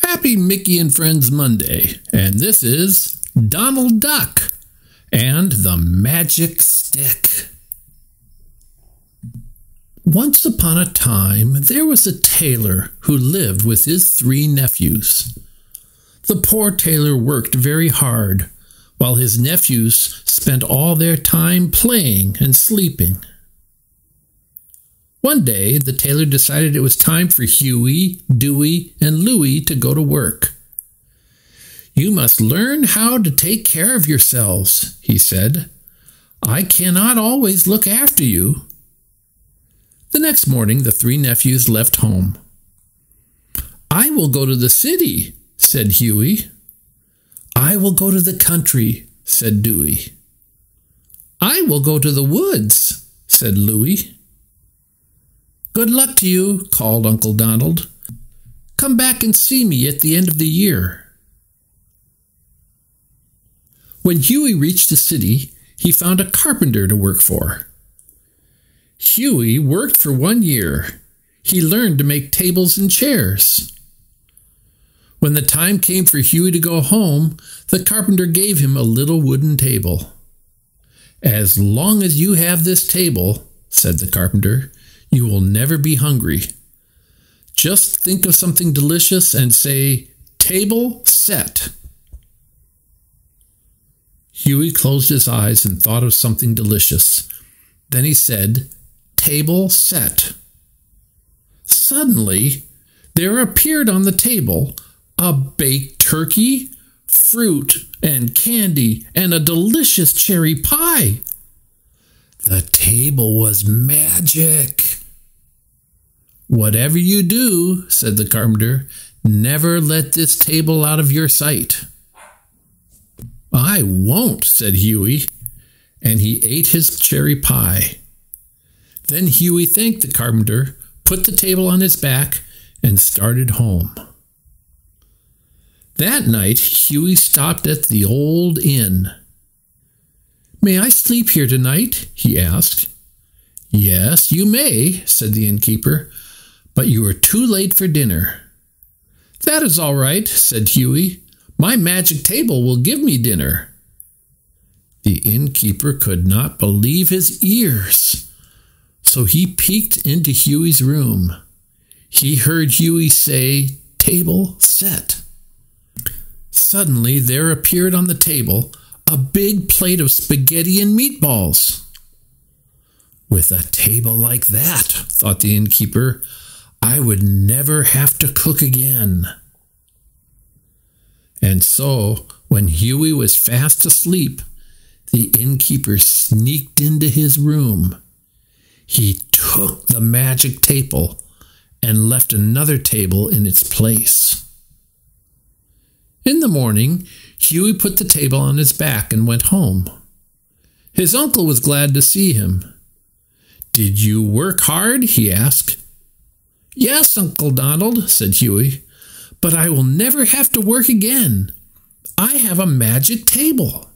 Happy Mickey and Friends Monday, and this is Donald Duck and the Magic Stick. Once upon a time, there was a tailor who lived with his 3 nephews. The poor tailor worked very hard, while his nephews spent all their time playing and sleeping. One day, the tailor decided it was time for Huey, Dewey, and Louie to go to work. "You must learn how to take care of yourselves," he said. "I cannot always look after you." The next morning, the 3 nephews left home. "I will go to the city," said Huey. "I will go to the country," said Dewey. "I will go to the woods," said Louie. "Good luck to you," called Uncle Donald. "Come back and see me at the end of the year." When Huey reached the city, he found a carpenter to work for. Huey worked for 1 year. He learned to make tables and chairs. When the time came for Huey to go home, the carpenter gave him a little wooden table. "As long as you have this table," said the carpenter, "you will never be hungry. Just think of something delicious and say, 'Table set.'" Huey closed his eyes and thought of something delicious. Then he said, "Table set." Suddenly, there appeared on the table a baked turkey, fruit and candy, and a delicious cherry pie. The table was magic. "Whatever you do," said the carpenter, "never let this table out of your sight." "I won't," said Huey, and he ate his cherry pie. Then Huey thanked the carpenter, put the table on his back, and started home. That night, Huey stopped at the old inn. "May I sleep here tonight?" he asked. "Yes, you may," said the innkeeper, "but you are too late for dinner." "That is all right," said Huey. "My magic table will give me dinner." The innkeeper could not believe his ears, so he peeked into Huey's room. He heard Huey say, "Table set." Suddenly there appeared on the table a big plate of spaghetti and meatballs. "With a table like that," thought the innkeeper, "I would never have to cook again." And so, when Huey was fast asleep, the innkeeper sneaked into his room. He took the magic table and left another table in its place. In the morning, Huey put the table on his back and went home. His uncle was glad to see him. "Did you work hard?" he asked. "Yes, Uncle Donald," said Huey, "but I will never have to work again. I have a magic table."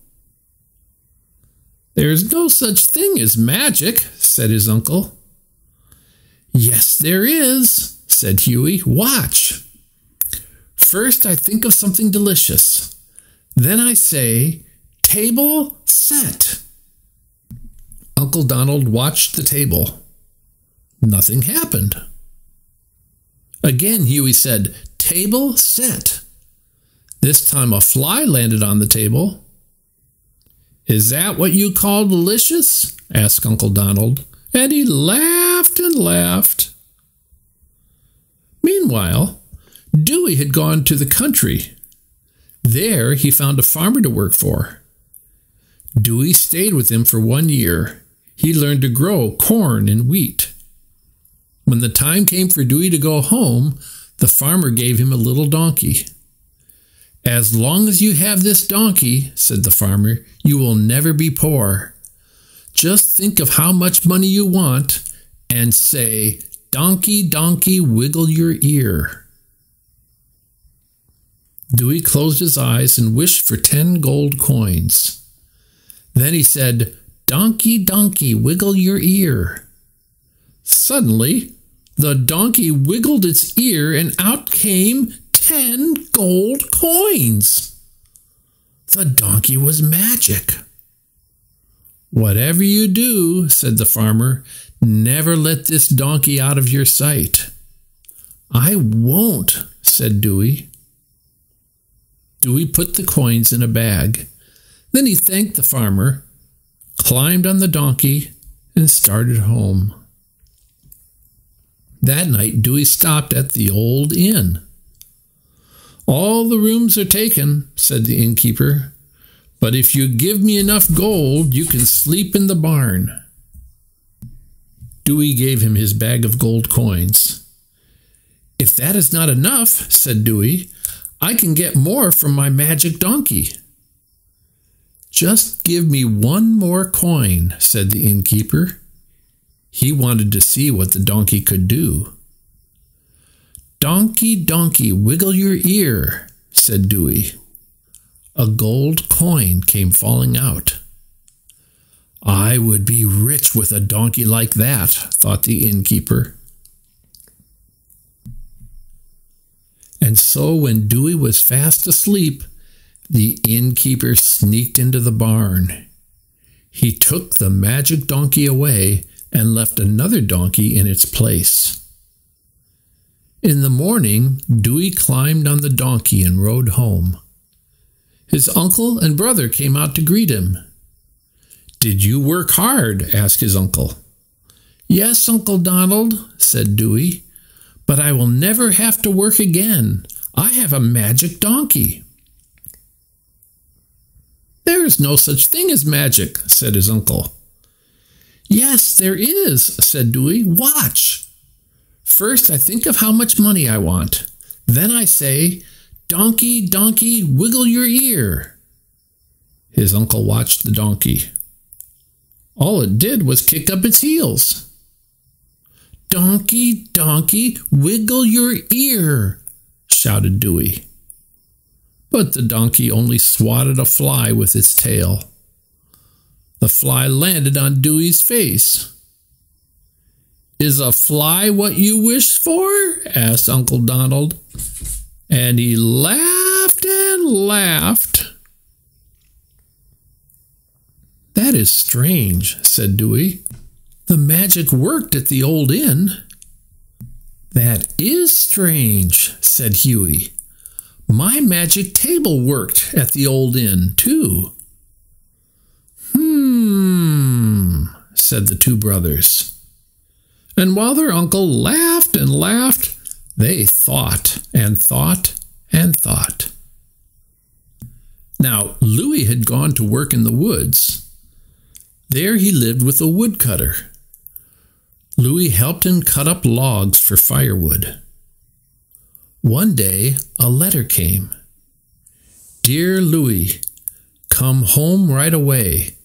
"There's no such thing as magic," said his uncle. "Yes, there is," said Huey. "Watch. First, I think of something delicious. Then I say, 'Table set.'" Uncle Donald watched the table. Nothing happened. Again, Huey said, "Table set." This time a fly landed on the table. "Is that what you call delicious?" asked Uncle Donald, and he laughed and laughed. Meanwhile, Dewey had gone to the country. There he found a farmer to work for. Dewey stayed with him for 1 year. He learned to grow corn and wheat. When the time came for Dewey to go home, the farmer gave him a little donkey. "As long as you have this donkey," said the farmer, "you will never be poor. Just think of how much money you want and say, 'Donkey, donkey, wiggle your ear.'" Dewey closed his eyes and wished for 10 gold coins. Then he said, "Donkey, donkey, wiggle your ear." Suddenly, the donkey wiggled its ear and out came 10 gold coins. The donkey was magic. "Whatever you do," said the farmer, "never let this donkey out of your sight." "I won't," said Dewey. Dewey put the coins in a bag. Then he thanked the farmer, climbed on the donkey, and started home. That night, Dewey stopped at the old inn. "All the rooms are taken," said the innkeeper, "but if you give me enough gold, you can sleep in the barn." Dewey gave him his bag of gold coins. "If that is not enough," said Dewey, "I can get more from my magic donkey." "Just give me one more coin," said the innkeeper. He wanted to see what the donkey could do. "Donkey, donkey, wiggle your ear," said Dewey. A gold coin came falling out. "I would be rich with a donkey like that," thought the innkeeper. And so when Dewey was fast asleep, the innkeeper sneaked into the barn. He took the magic donkey away and left another donkey in its place. In the morning, Dewey climbed on the donkey and rode home. His uncle and brother came out to greet him. "Did you work hard?" asked his uncle. "Yes, Uncle Donald," said Dewey, "but I will never have to work again. I have a magic donkey." "There is no such thing as magic," said his uncle. "Yes, there is," said Dewey. "Watch. First, I think of how much money I want. Then I say, 'Donkey, donkey, wiggle your ear.'" His uncle watched the donkey. All it did was kick up its heels. "Donkey, donkey, wiggle your ear," shouted Dewey. But the donkey only swatted a fly with its tail. The fly landed on Dewey's face. "Is a fly what you wished for?" asked Uncle Donald. And he laughed and laughed. "That is strange," said Dewey. "The magic worked at the old inn." "That is strange," said Huey. "My magic table worked at the old inn, too." Said the two brothers. And while their uncle laughed and laughed, they thought and thought and thought. Now, Louie had gone to work in the woods. There he lived with a woodcutter. Louie helped him cut up logs for firewood. One day, a letter came. "Dear Louie, come home right away.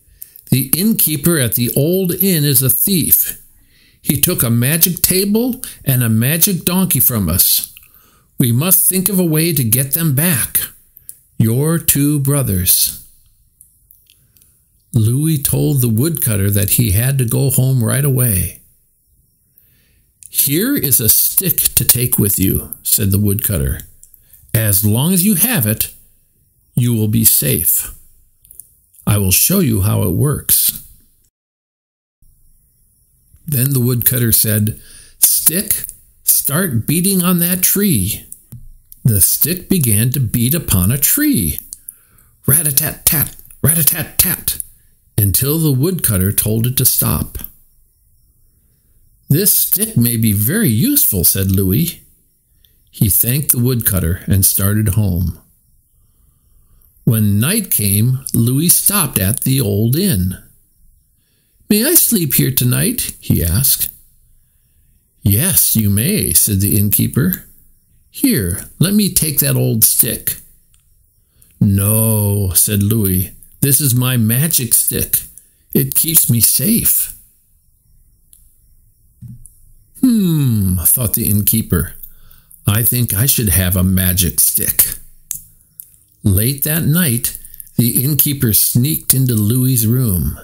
The innkeeper at the old inn is a thief. He took a magic table and a magic donkey from us. We must think of a way to get them back. Your two brothers." Louie told the woodcutter that he had to go home right away. "Here is a stick to take with you," said the woodcutter. "As long as you have it, you will be safe. I will show you how it works." Then the woodcutter said, "Stick, start beating on that tree." The stick began to beat upon a tree. Rat-a-tat-tat, rat-a-tat-tat, until the woodcutter told it to stop. "This stick may be very useful," said Louie. He thanked the woodcutter and started home. When night came, Louie stopped at the old inn. "May I sleep here tonight?" he asked. "Yes, you may," said the innkeeper. "Here, let me take that old stick." "No," said Louie. "This is my magic stick. It keeps me safe." Thought the innkeeper. "I think I should have a magic stick." Late that night, the innkeeper sneaked into Louie's room.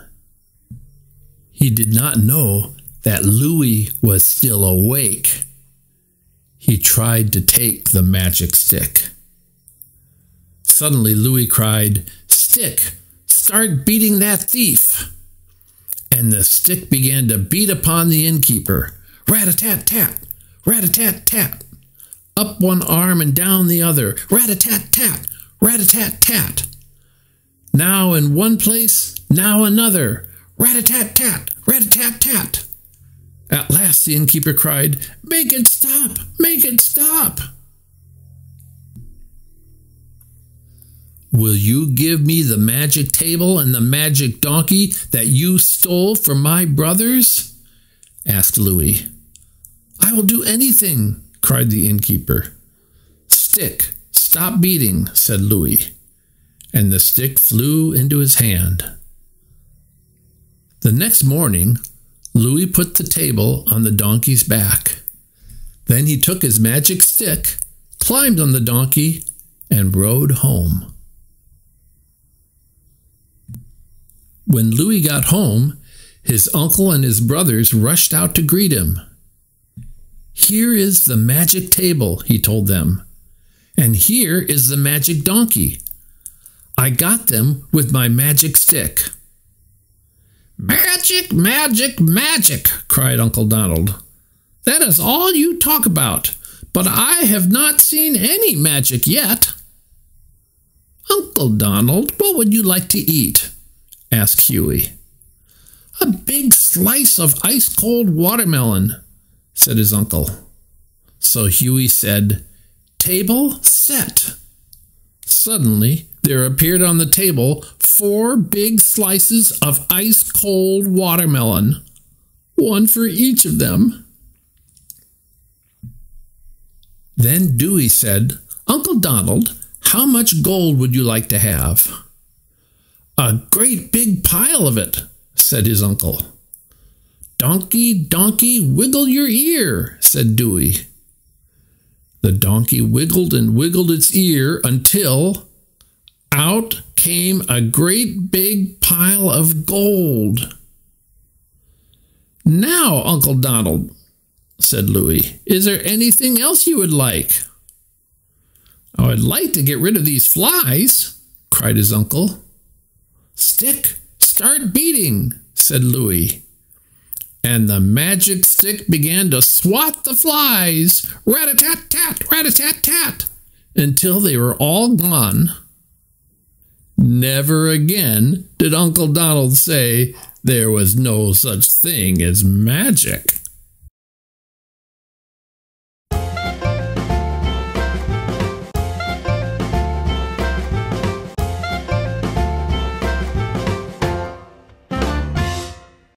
He did not know that Louie was still awake. He tried to take the magic stick. Suddenly Louie cried, "Stick, start beating that thief!" And the stick began to beat upon the innkeeper. Rat-a-tat-tat, rat-a-tat-tat. Up one arm and down the other. Rat-a-tat-tat, rat-a-tat-tat. Now in one place, now another. Rat-a-tat-tat, rat-a-tat-tat. At last the innkeeper cried, "Make it stop! Make it stop!" "Will you give me the magic table and the magic donkey that you stole from my brothers?" asked Louie. "I will do anything," cried the innkeeper. "Stick, stop beating," said Louie, and the stick flew into his hand. The next morning, Louie put the table on the donkey's back. Then he took his magic stick, climbed on the donkey, and rode home. When Louie got home, his uncle and his brothers rushed out to greet him. "Here is the magic table," he told them, "and here is the magic donkey. I got them with my magic stick." "Magic, magic, magic," cried Uncle Donald. "That is all you talk about, but I have not seen any magic yet." "Uncle Donald, what would you like to eat?" asked Huey. "A big slice of ice-cold watermelon," said his uncle. So Huey said, "Table set." Suddenly, there appeared on the table 4 big slices of ice-cold watermelon, one for each of them. Then Dewey said, "Uncle Donald, how much gold would you like to have?" "A great big pile of it," said his uncle. "Donkey, donkey, wiggle your ear," said Dewey. The donkey wiggled and wiggled its ear until out came a great big pile of gold. "Now, Uncle Donald," said Louie, "is there anything else you would like?" "I would like to get rid of these flies," cried his uncle. "Stick, start beating," said Louie. And the magic stick began to swat the flies, rat-a-tat-tat, rat-a-tat-tat, until they were all gone. Never again did Uncle Donald say there was no such thing as magic.